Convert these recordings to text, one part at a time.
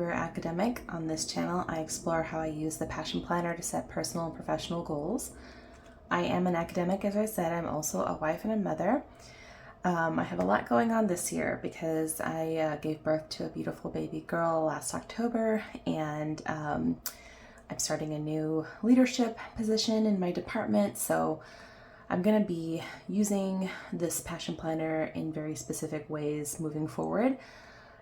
career academic. On this channel, I explore how I use the Passion Planner to set personal and professional goals. I am an academic, as I said. I'm also a wife and a mother. I have a lot going on this year because I gave birth to a beautiful baby girl last October, and I'm starting a new leadership position in my department. So I'm going to be using this Passion Planner in very specific ways moving forward.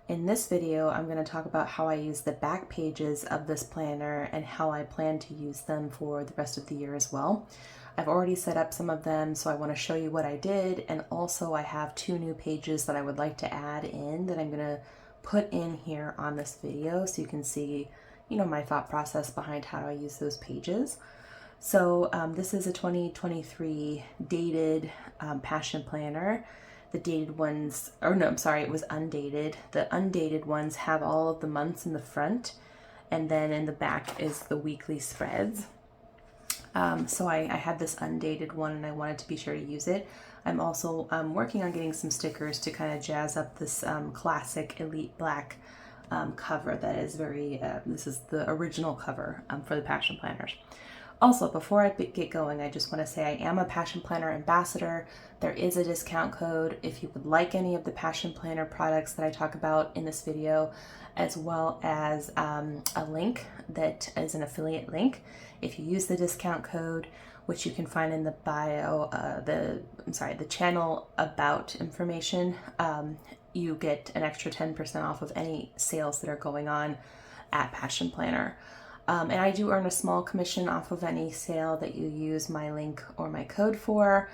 In this video, I'm going to talk about how I use the back pages of this planner and how I plan to use them for the rest of the year as well. I've already set up some of them, so I want to show you what I did, and also I have 2 new pages that I would like to add in that I'm going to put in here on this video so you can see, my thought process behind how I use those pages. So this is a 2023 dated Passion Planner. The dated ones, it was undated. The undated ones have all of the months in the front, and then in the back is the weekly spreads. So I had this undated one and I wanted to be sure to use it. I'm also working on getting some stickers to kind of jazz up this classic elite black cover that is very, this is the original cover for the Passion Planners. Also, before I get going, I just want to say I am a Passion Planner ambassador. There is a discount code if you would like any of the Passion Planner products that I talk about in this video, as well as a link that is an affiliate link. If you use the discount code, which you can find in the bio, the channel about information, you get an extra 10% off of any sales that are going on at Passion Planner. And I do earn a small commission off of any sale that you use my link or my code for.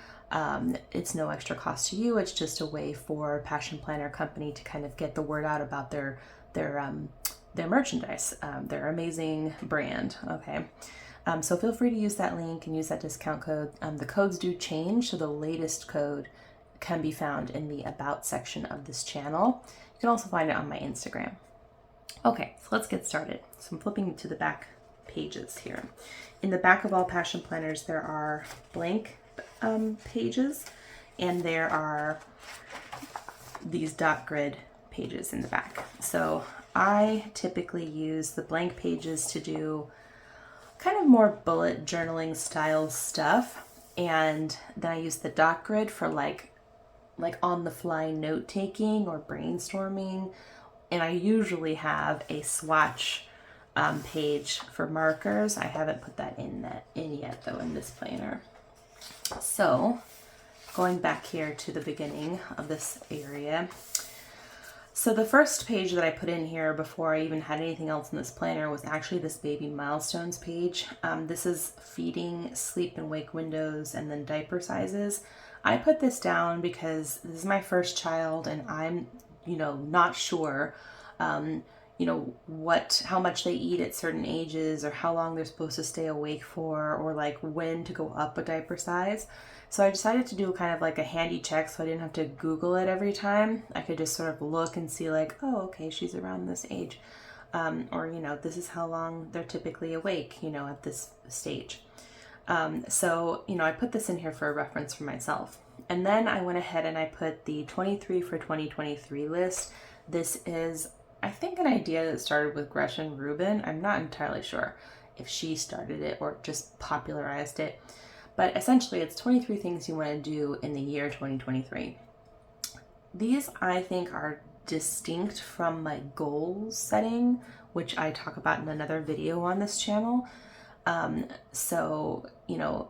It's no extra cost to you. It's just a way for Passion Planner Company to kind of get the word out about their merchandise, their amazing brand. Okay. So feel free to use that link and use that discount code. The codes do change, so the latest code can be found in the About section of this channel. You can also find it on my Instagram. Okay, so let's get started. So I'm flipping to the back pages here. In the back of all Passion Planners, there are blank pages, and there are these dot grid pages in the back. So I typically use the blank pages to do kind of more bullet journaling style stuff, and then I use the dot grid for like on the fly note taking or brainstorming. And I usually have a swatch page for markers. I haven't put that in yet though in this planner. So going back here to the beginning of this area. So the first page that I put in here before I even had anything else in this planner was actually this baby milestones page. This is feeding, sleep and wake windows, and then diaper sizes. I put this down because this is my first child and I'm not sure, how much they eat at certain ages or how long they're supposed to stay awake for, or like when to go up a diaper size. So I decided to do kind of like a handy check so I didn't have to Google it every time. I could just sort of look and see like, oh, okay, she's around this age. Or, this is how long they're typically awake, at this stage. So I put this in here for a reference for myself. And then I went ahead and I put the 23 for 2023 list. This is, I think, an idea that started with Gretchen Rubin. I'm not entirely sure if she started it or just popularized it. But essentially, it's 23 things you want to do in the year 2023. These, I think, are distinct from my goals setting, which I talk about in another video on this channel.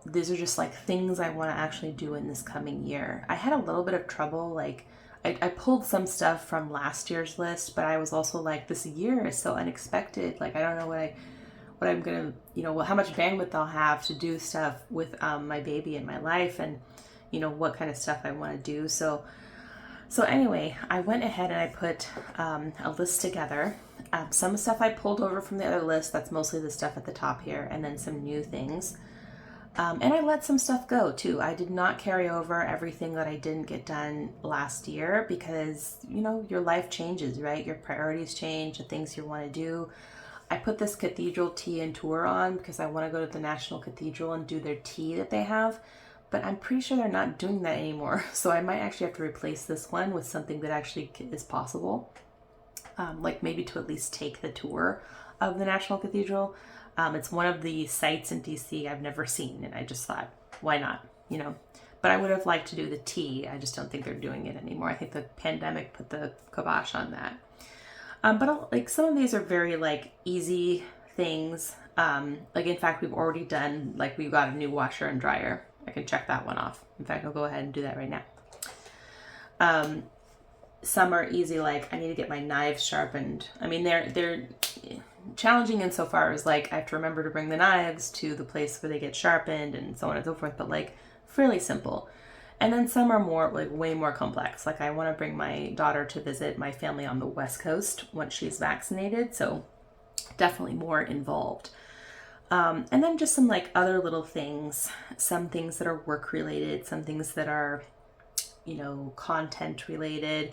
These are just like things I want to actually do in this coming year. I had a little bit of trouble, I pulled some stuff from last year's list, but I was also like, this year is so unexpected. Like, I don't know what I'm gonna, how much bandwidth I'll have to do stuff with my baby in my life, and what kind of stuff I want to do. So anyway, I went ahead and I put a list together. Some stuff I pulled over from the other list. That's mostly the stuff at the top here, and then some new things. And I let some stuff go too. I did not carry over everything that I didn't get done last year because, your life changes, right? Your priorities change, the things you want to do. I put this cathedral tea and tour on because I want to go to the National Cathedral and do their tea that they have. But I'm pretty sure they're not doing that anymore. So I might actually have to replace this one with something that actually is possible. like maybe to at least take the tour of the National Cathedral. It's one of the sites in DC I've never seen, and I just thought, why not, you know? But I would have liked to do the T. I just don't think they're doing it anymore. I think the pandemic put the kibosh on that. But like some of these are very like easy things. Like in fact, we've already done, like we've got a new washer and dryer. I can check that one off. In fact, I'll go ahead and do that right now. Some are easy, like I need to get my knives sharpened. I mean, they're challenging insofar as like I have to remember to bring the knives to the place where they get sharpened and so on and so forth, but like fairly simple. And then some are more like way more complex. Like I want to bring my daughter to visit my family on the West Coast once she's vaccinated, so definitely more involved. And then just some like other little things, some things that are work related, some things that are, you know, content related.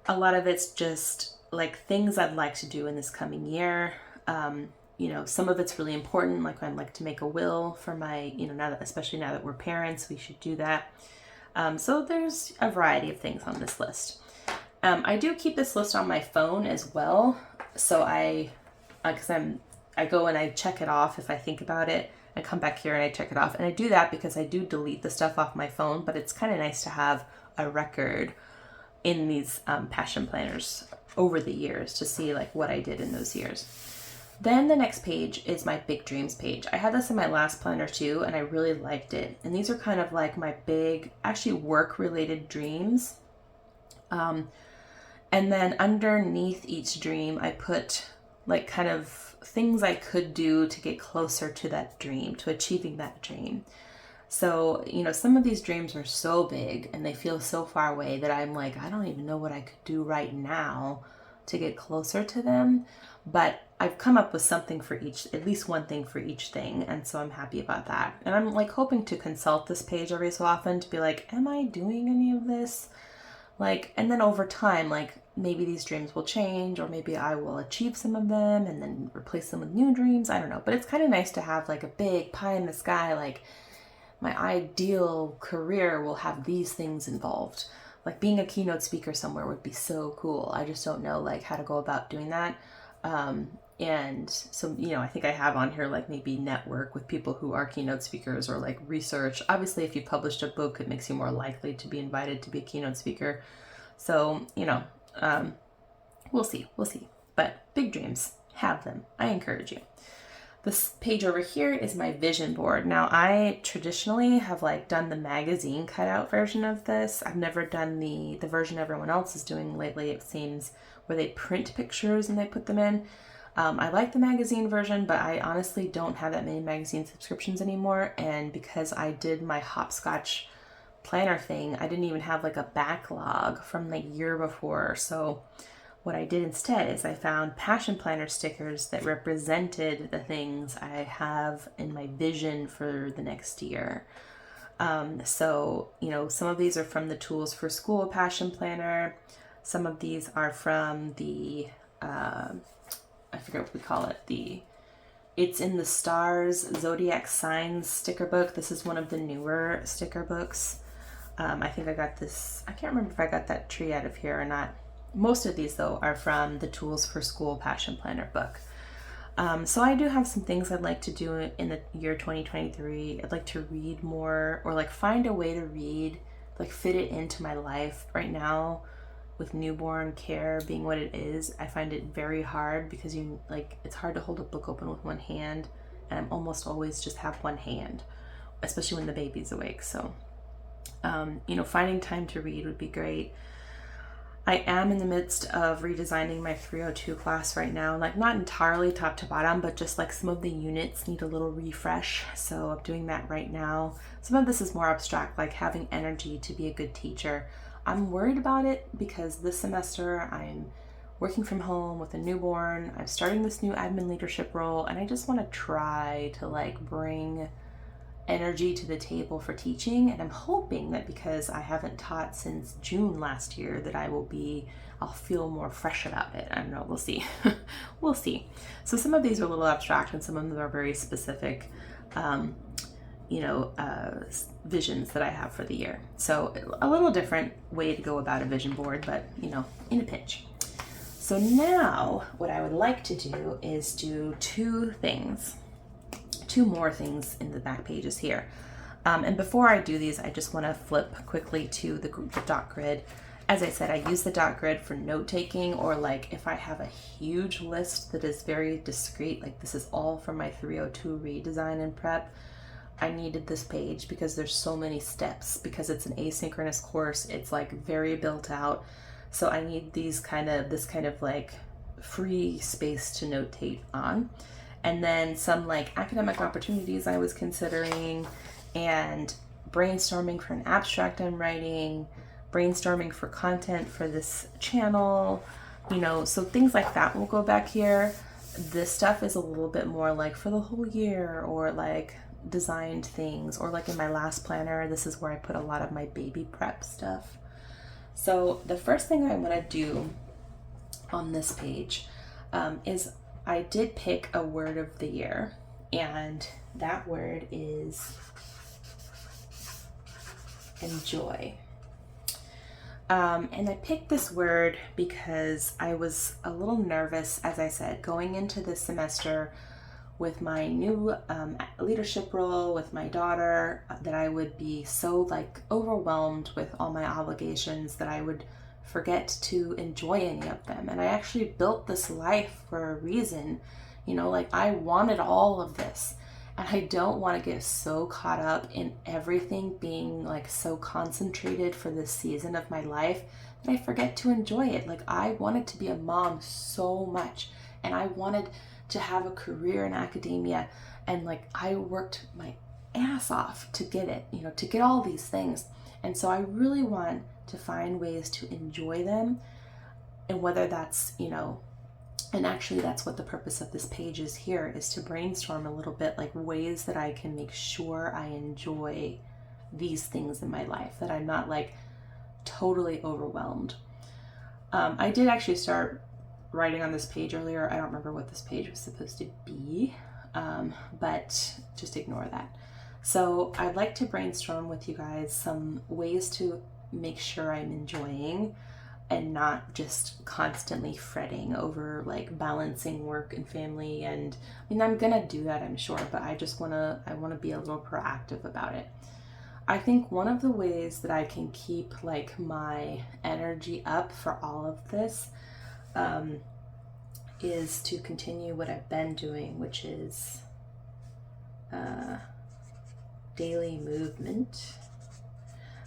A lot of it's just like things I'd like to do in this coming year. You know, some of it's really important, like I'd like to make a will for my, you know, now that, especially now that we're parents, we should do that. So there's a variety of things on this list. I do keep this list on my phone as well. So I go and I check it off if I think about it. I come back here and I check it off. And I do that because I do delete the stuff off my phone, but it's kind of nice to have a record in these passion planners over the years to see like what I did in those years. Then the next page is my big dreams page. I had this in my last planner too, and I really liked it. And these are kind of like my big, actually work related dreams. And then underneath each dream, I put like kind of things I could do to get closer to that dream, to achieving that dream. So, you know, some of these dreams are so big and they feel so far away that I'm like, I don't even know what I could do right now to get closer to them. But I've come up with something for each, at least one thing for each thing. And so I'm happy about that. And I'm like hoping to consult this page every so often to be like, am I doing any of this? Like, and then over time, like maybe these dreams will change, or maybe I will achieve some of them and then replace them with new dreams. I don't know. But it's kind of nice to have like a big pie in the sky, like my ideal career will have these things involved. Like being a keynote speaker somewhere would be so cool. I just don't know like how to go about doing that. And so, you know, I think I have on here like maybe network with people who are keynote speakers, or like research. Obviously, if you published a book, it makes you more likely to be invited to be a keynote speaker. So, you know, we'll see. But big dreams, have them. I encourage you. This page over here is my vision board. Now, I traditionally have like done the magazine cutout version of this. I've never done the version everyone else is doing lately, it seems, where they print pictures and they put them in. I like the magazine version, but I honestly don't have that many magazine subscriptions anymore. And because I did my hopscotch planner thing, I didn't even have like a backlog from the year before. So what I did instead is I found passion planner stickers that represented the things I have in my vision for the next year. So, you know, some of these are from the Tools for School passion planner. Some of these are from the, I forget what we call it, the It's in the Stars Zodiac Signs sticker book. This is one of the newer sticker books. I think I got this, I can't remember if I got that tree out of here or not. Most of these though are from the Tools for School passion planner book. So I do have some things I'd like to do in the year 2023. I'd like to read more, or like find a way to read, like fit it into my life right now. With newborn care being what it is, I find it very hard because it's hard to hold a book open with one hand, and I'm almost always just have one hand, especially when the baby's awake. So, you know, finding time to read would be great. I am in the midst of redesigning my 302 class right now, like not entirely top to bottom, but just like some of the units need a little refresh. So I'm doing that right now. Some of this is more abstract, like having energy to be a good teacher. I'm worried about it because this semester I'm working from home with a newborn. I'm starting this new admin leadership role, and I just want to try to like bring energy to the table for teaching. And I'm hoping that because I haven't taught since June last year that I'll feel more fresh about it. I don't know, we'll see. We'll see. So some of these are a little abstract and some of them are very specific, visions that I have for the year. So a little different way to go about a vision board, but you know, in a pinch. So now what I would like to do is do two more things in the back pages here. And before I do these, I just want to flip quickly to the dot grid. As I said, I use the dot grid for note taking, or like if I have a huge list that is very discrete, like this is all from my 302 redesign and prep. I needed this page because there's so many steps, because it's an asynchronous course. It's like very built out. So I need this kind of like free space to notate on. And then some like academic opportunities I was considering, and brainstorming for an abstract I'm writing, brainstorming for content for this channel, so things like that will go back here. This stuff is a little bit more like for the whole year, or like designed things, or like in my last planner, this is where I put a lot of my baby prep stuff. So the first thing I want to do on this page is I did pick a word of the year, and that word is enjoy. And I picked this word because I was a little nervous, as I said, going into this semester with my new leadership role with my daughter, that I would be so like overwhelmed with all my obligations that I would forget to enjoy any of them. And I actually built this life for a reason, like I wanted all of this. And I don't want to get so caught up in everything being like so concentrated for this season of my life that I forget to enjoy it. Like I wanted to be a mom so much, and I wanted to have a career in academia, and like I worked my ass off to get it, to get all these things. And so I really want to find ways to enjoy them, and whether that's, and actually that's what the purpose of this page is here, is to brainstorm a little bit, like ways that I can make sure I enjoy these things in my life, that I'm not like totally overwhelmed. I did actually start writing on this page earlier. I don't remember what this page was supposed to be, but just ignore that. So I'd like to brainstorm with you guys some ways to make sure I'm enjoying and not just constantly fretting over like balancing work and family. And I mean, I'm gonna do that, I'm sure, but I want to be a little proactive about it. I think one of the ways that I can keep like my energy up for all of this is to continue what I've been doing, which is daily movement.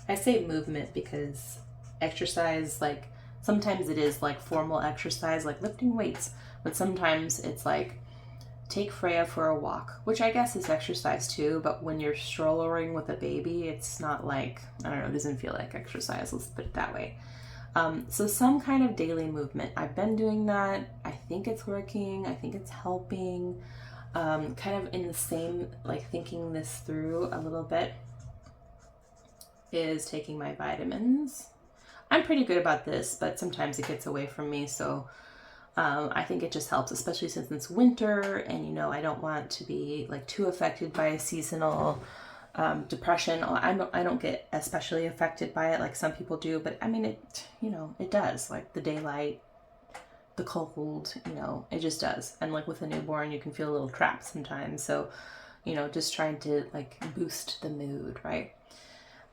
I say movement because exercise, like sometimes it is like formal exercise, like lifting weights, but sometimes it's like take Freya for a walk, which I guess is exercise too, but when you're strollering with a baby, it's not like, I don't know, it doesn't feel like exercise, let's put it that way. So some kind of daily movement. I've been doing that. I think it's working. I think it's helping. Kind of in the same, like thinking this through a little bit, is taking my vitamins. I'm pretty good about this, but sometimes it gets away from me. So I think it just helps, especially since it's winter and, I don't want to be like too affected by a seasonal depression. I don't get especially affected by it like some people do, but I mean, it does, like the daylight, the cold, it just does. And like with a newborn, you can feel a little trapped sometimes. So, just trying to like boost the mood, right?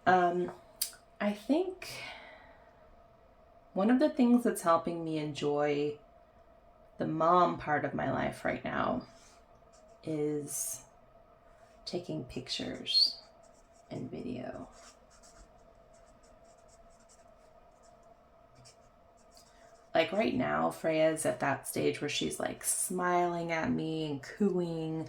I think one of the things that's helping me enjoy the mom part of my life right now is taking pictures and video. Like right now, Freya's at that stage where she's like smiling at me and cooing,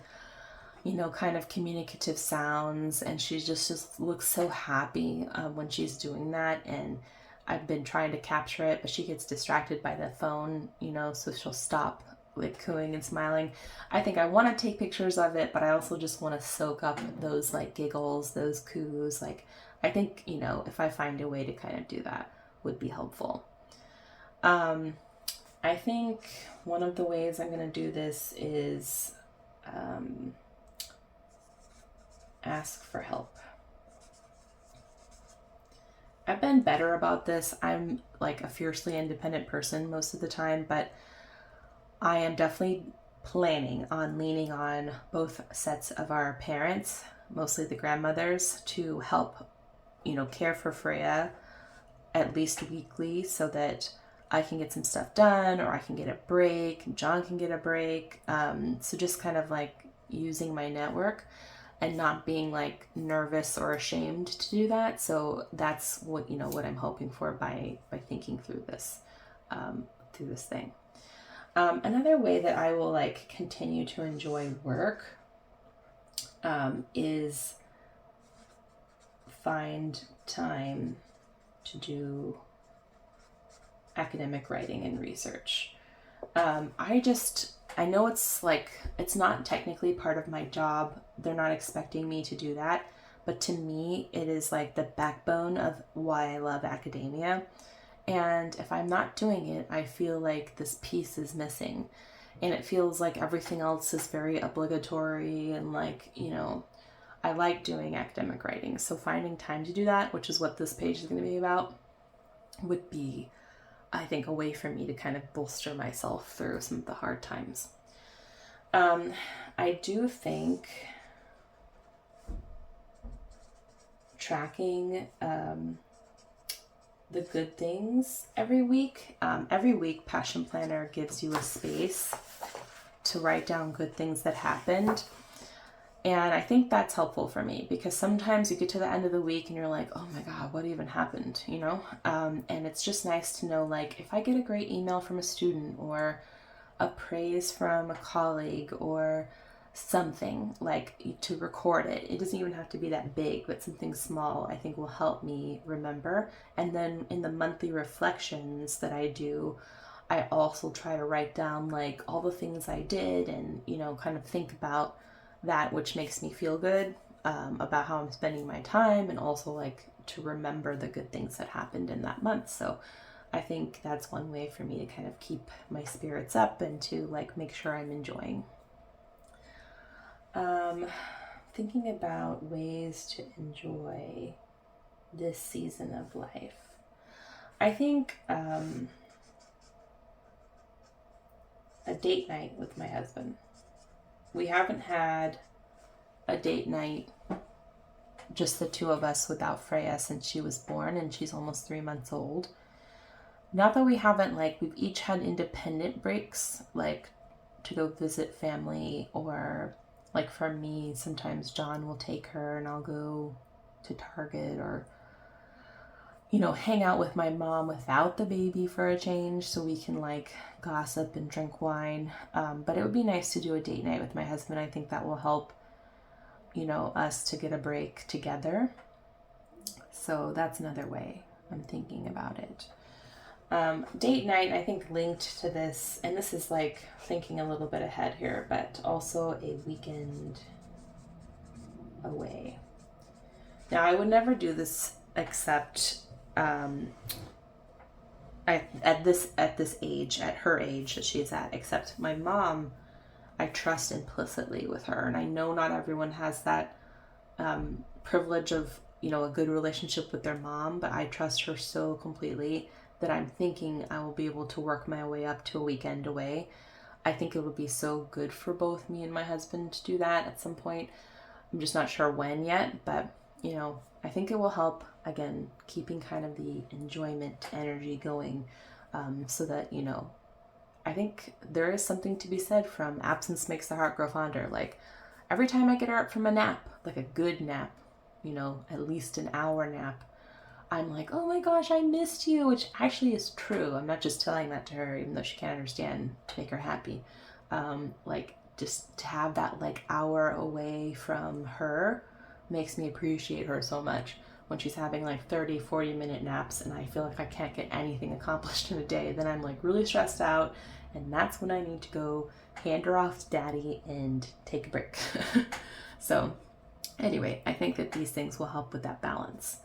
kind of communicative sounds, and she just looks so happy when she's doing that. And I've been trying to capture it, but she gets distracted by the phone, so she'll stop like cooing and smiling. I think I want to take pictures of it, but I also just want to soak up those like giggles, those coos. Like I think, if I find a way to kind of do that would be helpful. I think one of the ways I'm going to do this is ask for help. I've been better about this. I'm like a fiercely independent person most of the time, but I am definitely planning on leaning on both sets of our parents, mostly the grandmothers, to help, care for Freya at least weekly so that I can get some stuff done or I can get a break, John can get a break. So just kind of like using my network and not being like nervous or ashamed to do that. So that's what I'm hoping for by thinking through this thing. Another way that I will like continue to enjoy work is find time to do academic writing and research. I know it's not technically part of my job. They're not expecting me to do that. But to me, it is like the backbone of why I love academia. And if I'm not doing it, I feel like this piece is missing. And it feels like everything else is very obligatory and like, I like doing academic writing. So finding time to do that, which is what this page is going to be about, would be, I think, a way for me to kind of bolster myself through some of the hard times. I do think tracking the good things every week. Every week, Passion Planner gives you a space to write down good things that happened. And I think that's helpful for me because sometimes you get to the end of the week and you're like, oh my God, what even happened? And it's just nice to know, like, if I get a great email from a student or a praise from a colleague or something, like, to record it. It doesn't even have to be that big, but something small I think will help me remember. And then in the monthly reflections that I do, I also try to write down like all the things I did and, kind of think about that, which makes me feel good about how I'm spending my time and also like to remember the good things that happened in that month. So I think that's one way for me to kind of keep my spirits up and to like make sure I'm enjoying. Thinking about ways to enjoy this season of life. I think a date night with my husband. We haven't had a date night, just the two of us without Freya since she was born, and she's almost 3 months old. Not that we haven't, like, we've each had independent breaks, like to go visit family, or like for me, sometimes John will take her and I'll go to Target or, hang out with my mom without the baby for a change so we can like gossip and drink wine. But it would be nice to do a date night with my husband. I think that will help, us to get a break together. So that's another way I'm thinking about it. Date night, I think, linked to this, and this is like thinking a little bit ahead here, but also a weekend away. Now, I would never do this except at this age, at her age that she's at, except my mom, I trust implicitly with her, and I know not everyone has that privilege of a good relationship with their mom, but I trust her so completely that I'm thinking I will be able to work my way up to a weekend away. I think it would be so good for both me and my husband to do that at some point. I'm just not sure when yet, but I think it will help, again, keeping kind of the enjoyment energy going, so that, I think there is something to be said from absence makes the heart grow fonder. Like, every time I get up from a nap, like a good nap, at least an hour nap, I'm like, oh my gosh, I missed you, which actually is true. I'm not just telling that to her, even though she can't understand, to make her happy. Like, just to have that like hour away from her makes me appreciate her so much. When she's having like 30-40 minute naps and I feel like I can't get anything accomplished in a day, then I'm like really stressed out, and that's when I need to go hand her off to daddy and take a break. So anyway, I think that these things will help with that balance.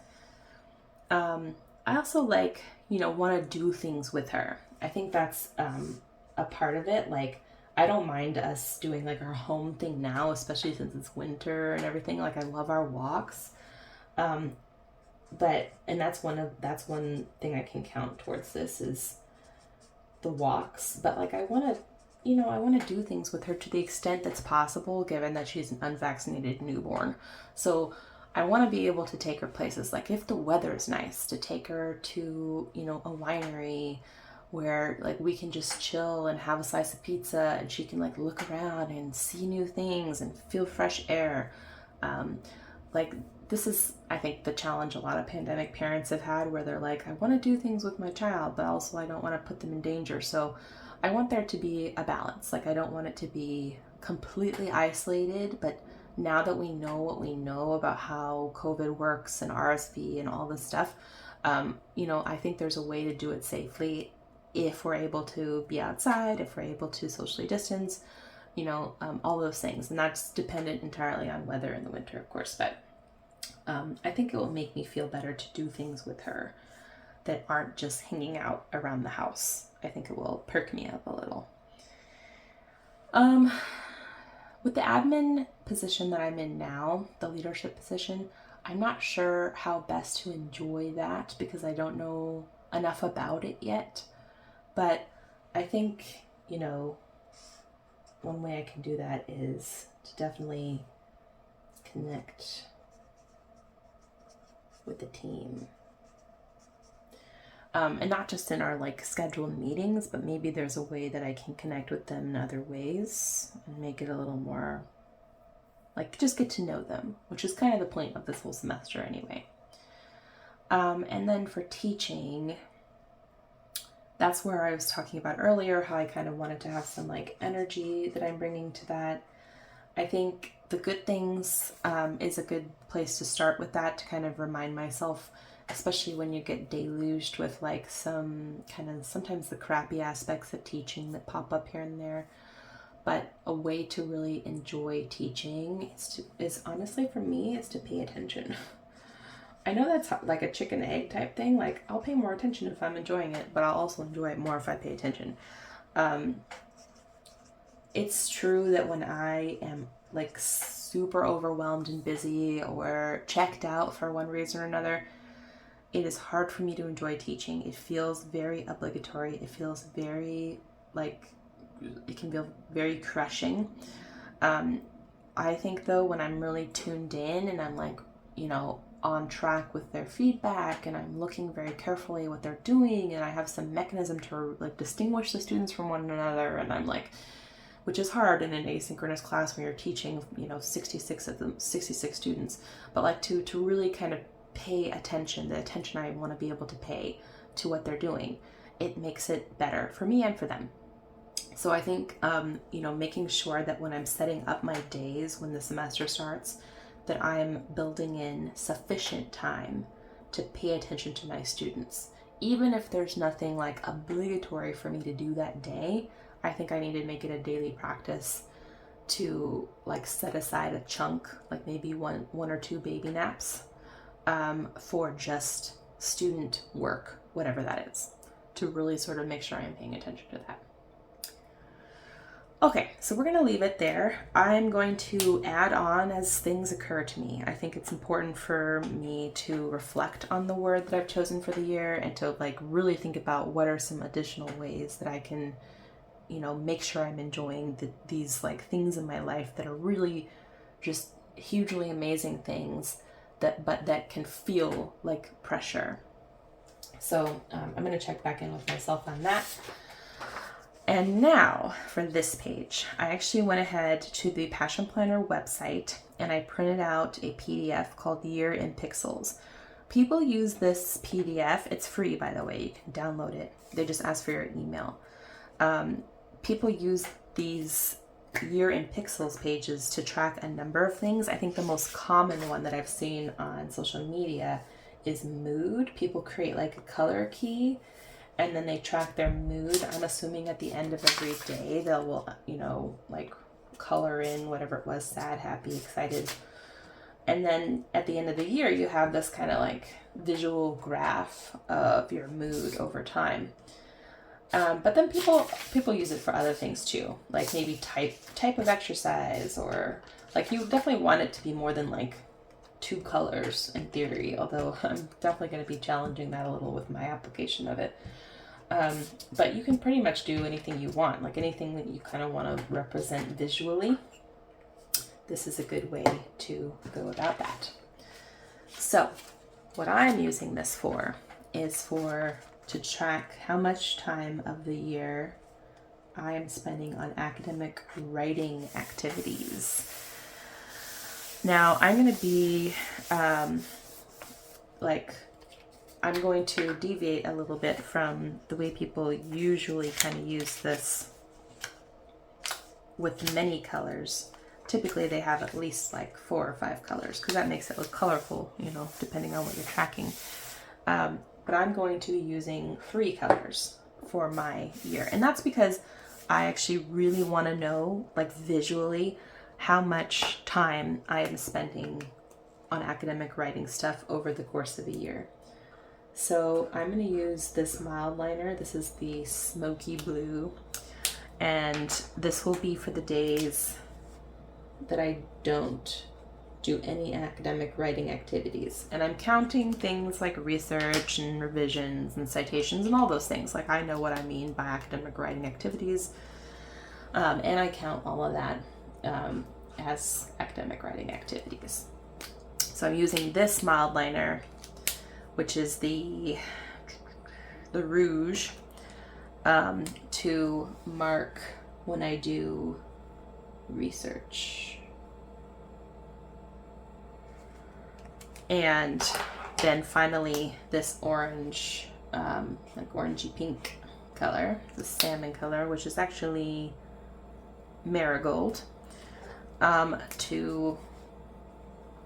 I also like, want to do things with her. I think that's a part of it. Like, I don't mind us doing like our home thing now, especially since it's winter and everything. Like, I love our walks. And that's one thing I can count towards this is the walks. But like, I want to do things with her to the extent that's possible, given that she's an unvaccinated newborn. So I want to be able to take her places, like if the weather is nice, to take her to, a winery where like we can just chill and have a slice of pizza, and she can like look around and see new things and feel fresh air. Like this is, I think, the challenge a lot of pandemic parents have had, where they're like, I want to do things with my child, but also I don't want to put them in danger. So I want there to be a balance. Like, I don't want it to be completely isolated, but now that we know what we know about how COVID works and RSV and all this stuff, I think there's a way to do it safely if we're able to be outside, if we're able to socially distance, all those things. And that's dependent entirely on weather in the winter, of course. But I think it will make me feel better to do things with her that aren't just hanging out around the house. I think it will perk me up a little. With the admin position that I'm in now, the leadership position, I'm not sure how best to enjoy that because I don't know enough about it yet. But I think, one way I can do that is to definitely connect with the team. And not just in our like scheduled meetings, but maybe there's a way that I can connect with them in other ways and make it a little more like just get to know them, which is kind of the point of this whole semester anyway. And then for teaching, that's where I was talking about earlier, how I kind of wanted to have some like energy that I'm bringing to that. I think the good things is a good place to start with that, to kind of remind myself, especially when you get deluged with like some kind of sometimes the crappy aspects of teaching that pop up here and there. But a way to really enjoy teaching is honestly for me is to pay attention. I know that's like a chicken egg type thing. Like, I'll pay more attention if I'm enjoying it, but I'll also enjoy it more if I pay attention. It's true that when I am like super overwhelmed and busy or checked out for one reason or another, it is hard for me to enjoy teaching. It feels very obligatory. It feels very like, it can feel very crushing. I think though, when I'm really tuned in and I'm like, on track with their feedback and I'm looking very carefully at what they're doing and I have some mechanism to like distinguish the students from one another, and I'm like, which is hard in an asynchronous class when you're teaching, 66 students, but like to really kind of pay attention, the attention I want to be able to pay to what they're doing, it makes it better for me and for them. So I think, making sure that when I'm setting up my days when the semester starts, that I'm building in sufficient time to pay attention to my students. Even if there's nothing like obligatory for me to do that day, I think I need to make it a daily practice to like set aside a chunk, like maybe one or two baby naps, for just student work, whatever that is, to really sort of make sure I'm paying attention to that. Okay, so we're going to leave it there. I'm going to add on as things occur to me. I think it's important for me to reflect on the word that I've chosen for the year and to like really think about what are some additional ways that I can, make sure I'm enjoying these like things in my life that are really just hugely amazing things that can feel like pressure. So I'm going to check back in with myself on that. And now for this page, I actually went ahead to the Passion Planner website and I printed out a PDF called Year in Pixels. People use this PDF. It's free, by the way. You can download it. They just ask for your email. People use these Year in Pixels pages to track a number of things. I think the most common one that I've seen on social media is mood. People create like a color key and then they track their mood. I'm assuming at the end of every day, they'll, like color in whatever it was, sad, happy, excited. And then at the end of the year, you have this kind of like visual graph of your mood over time. But then people use it for other things too, like maybe type of exercise, or like you definitely want it to be more than like 2 colors in theory, although I'm definitely going to be challenging that a little with my application of it. But you can pretty much do anything you want, like anything that you kind of want to represent visually. This is a good way to go about that. So what I'm using this for is to track how much time of the year I am spending on academic writing activities. Now I'm going to be I'm going to deviate a little bit from the way people usually kind of use this with many colors. Typically they have at least like 4 or 5 colors because that makes it look colorful, you know, depending on what you're tracking. But I'm going to be using 3 colors for my year. And that's because I actually really want to know, like visually, how much time I am spending on academic writing stuff over the course of a year. So I'm going to use this mild liner. This is the smoky blue. And this will be for the days that I don't do any academic writing activities. And I'm counting things like research and revisions and citations and all those things. Like I know what I mean by academic writing activities. And I count all of that as academic writing activities. So I'm using this mild liner, which is the rouge, to mark when I do research. And then finally this orange, like orangey pink color, the salmon color, which is actually marigold, to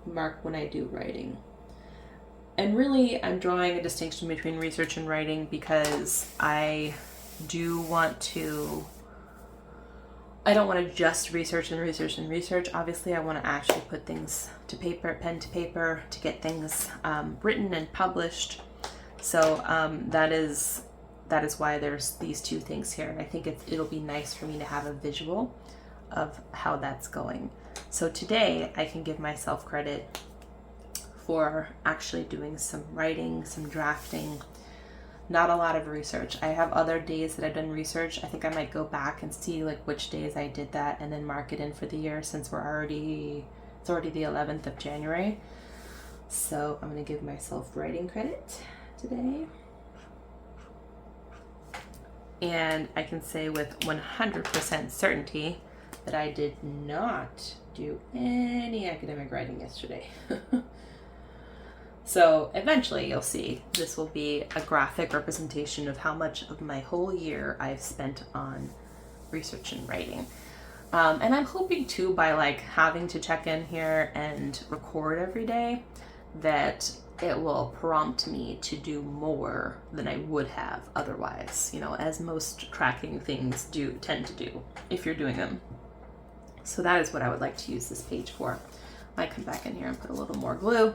mark when I do writing. And really I'm drawing a distinction between research and writing because I don't want to just research and research and research. Obviously I want to actually put things to paper, pen to paper, to get things written and published. So that is why there's these 2 things here. And I think it'll be nice for me to have a visual of how that's going. So today I can give myself credit for actually doing some writing, some drafting, not a lot of research. I have other days that I've done research. I think I might go back and see like which days I did that and then mark it in for the year since it's already the 11th of January. So I'm going to give myself writing credit today. And I can say with 100% certainty that I did not do any academic writing yesterday. So eventually you'll see this will be a graphic representation of how much of my whole year I've spent on research and writing. And I'm hoping too, by like having to check in here and record every day, that it will prompt me to do more than I would have otherwise, you know, as most tracking things tend to do if you're doing them. So that is what I would like to use this page for. I might come back in here and put a little more glue.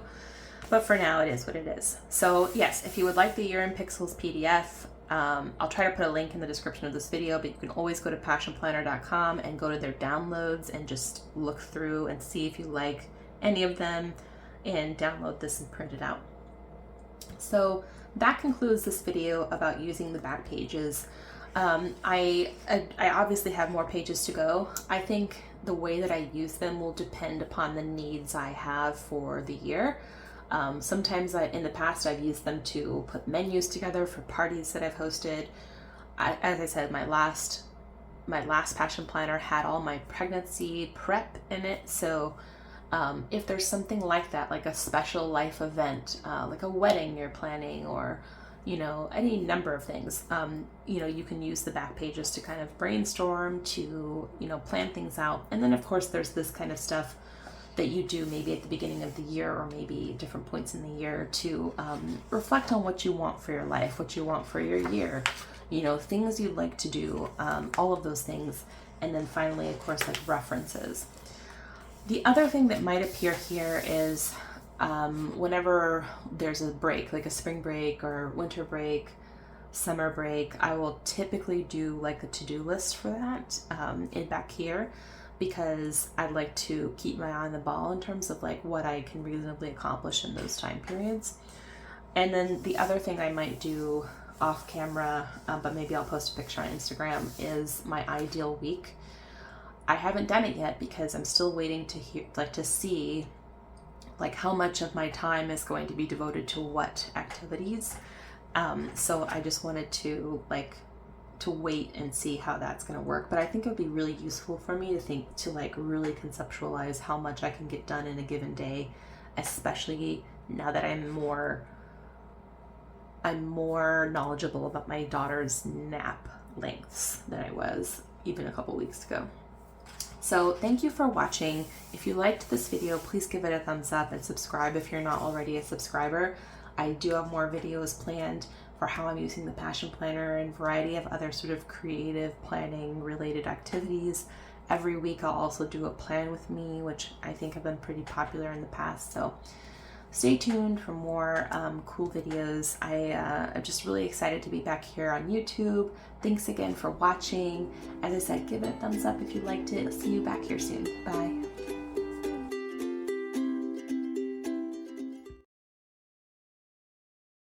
But for now, it is what it is. So yes, if you would like the Year in Pixels PDF, I'll try to put a link in the description of this video, but you can always go to passionplanner.com and go to their downloads and just look through and see if you like any of them and download this and print it out. So that concludes this video about using the back pages. I obviously have more pages to go. I think the way that I use them will depend upon the needs I have for the year. Sometimes in the past I've used them to put menus together for parties that I've hosted. As I said, my last Passion Planner had all my pregnancy prep in it. So if there's something like that, like a special life event, like a wedding you're planning, or you know, any number of things, you know, you can use the back pages to kind of brainstorm, to, you know, plan things out. And then of course there's this kind of stuff that you do maybe at the beginning of the year or maybe different points in the year to reflect on what you want for your life, what you want for your year, you know, things you'd like to do, all of those things. And then finally, of course, like references. The other thing that might appear here is whenever there's a break, like a spring break or winter break, summer break, I will typically do like a to-do list for that back here. because I'd like to keep my eye on the ball in terms of like what I can reasonably accomplish in those time periods. And then the other thing I might do off camera, but maybe I'll post a picture on Instagram, is my ideal week. I haven't done it yet because I'm still waiting to hear, like, to see like how much of my time is going to be devoted to what activities. So I just wanted to wait and see how that's going to work. But I think it would be really useful for me to like really conceptualize how much I can get done in a given day, especially now that I'm more knowledgeable about my daughter's nap lengths than I was even a couple weeks ago. So thank you for watching. If you liked this video, please give it a thumbs up and subscribe if you're not already a subscriber. I do have more videos planned for how I'm using the Passion Planner and a variety of other sort of creative planning related activities. Every week I'll also do a plan with me, which I think have been pretty popular in the past. So stay tuned for more cool videos. I'm just really excited to be back here on YouTube. Thanks again for watching. As I said, give it a thumbs up if you liked it. I'll see you back here soon. Bye.